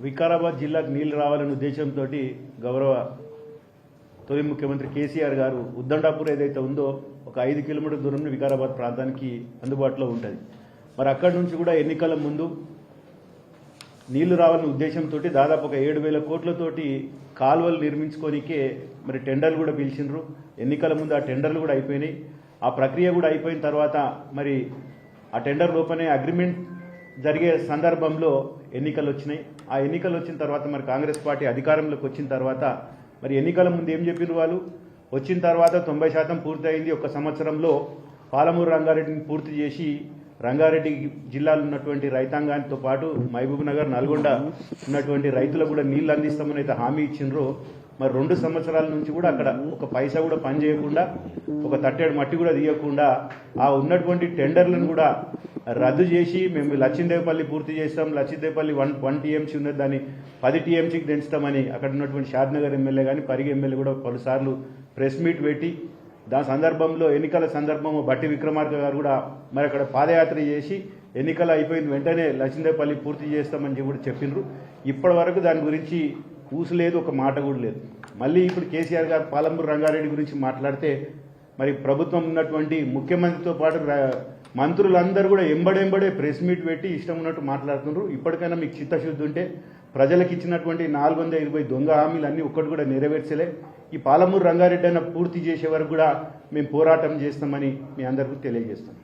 వికారాబాద్ జిల్లాకు నీళ్లు రావాలనే ఉద్దేశంతో గౌరవ తొలి ముఖ్యమంత్రి కేసీఆర్ గారు ఉద్దండాపూర్ ఏదైతే ఉందో ఒక 5 కిలోమీటర్ల దూరంలో వికారాబాద్ ప్రాంతానికి అందుబాటులో ఉంటుంది. మరి అక్కడి నుంచి కూడా ఎన్నికల ముందు నీళ్లు రావాలనే ఉద్దేశంతో దాదాపు ఒక 7,000 కోట్లతోటి కాలువలు నిర్మించుకోనికే మరి టెండర్లు కూడా పిలిచిండ్రు. ఎన్నికల ముందు ఆ టెండర్లు కూడా అయిపోయినాయి. ఆ ప్రక్రియ కూడా అయిపోయిన తర్వాత మరి ఆ టెండర్ లోపనే అగ్రిమెంట్ జరిగే సందర్భంలో ఎన్నికలు వచ్చినాయి. ఆ ఎన్నికలు వచ్చిన తర్వాత మరి కాంగ్రెస్ పార్టీ అధికారంలోకి వచ్చిన తర్వాత మరి ఎన్నికల ముందు ఏం చెప్పిన వాళ్ళు, వచ్చిన తర్వాత 90% పూర్తయింది, ఒక సంవత్సరంలో పాలమూరు రంగారెడ్డిని పూర్తి చేసి రంగారెడ్డి జిల్లాలో ఉన్నటువంటి రైతాంగానితో పాటు మహబూబ్ నగర్, నల్గొండ ఉన్నటువంటి రైతులకు కూడా నీళ్లు అందిస్తామని అయితే హామీ ఇచ్చిండ్రో మరి 2 సంవత్సరాల నుంచి కూడా అక్కడ ఒక పైసా కూడా పని చేయకుండా, ఒక తట్టేడు మట్టి కూడా తీయకుండా ఆ ఉన్నటువంటి టెండర్లను కూడా రద్దు చేసి మేము లచ్చిందేవపల్లి పూర్తి చేస్తాం, లచ్చిందేవపల్లి 1 టీఎంసీ ఉన్నది, దాన్ని 10 టీఎంసీకి పెంచుతామని అక్కడ ఉన్నటువంటి షాద్నగర్ ఎమ్మెల్యే కానీ పరిగి ఎమ్మెల్యే కూడా పలుసార్లు ప్రెస్ మీట్ పెట్టి దాని సందర్భంలో ఎన్నికల సందర్భం బట్టి విక్రమార్క గారు కూడా మరి అక్కడ పాదయాత్ర చేసి ఎన్నికలు అయిపోయిన వెంటనే లచ్చిందేవపల్లి పూర్తి చేస్తామని కూడా చెప్పిండ్రు. ఇప్పటి వరకు దాని గురించి ఊసు లేదు, ఒక మాట కూడా లేదు. మళ్ళీ ఇప్పుడు కేసీఆర్ గారు పాలమూరు రంగారెడ్డి గురించి మాట్లాడితే మరి ప్రభుత్వం ఉన్నటువంటి ముఖ్యమంత్రితో పాటు మంత్రులందరూ కూడా ఎంబడెంబడే ప్రెస్ మీట్ పెట్టి ఇష్టం ఉన్నట్టు మాట్లాడుతున్నారు. ఇప్పటికైనా మీకు చిత్తశుద్ధి ఉంటే ప్రజలకు ఇచ్చినటువంటి 420 దొంగ హామీలు అన్నీ ఒక్కటి కూడా నెరవేర్చలే. ఈ పాలమూరు రంగారెడ్డి అయినా పూర్తి చేసే వరకు కూడా మేము పోరాటం చేస్తామని మీ అందరికీ తెలియజేస్తాం.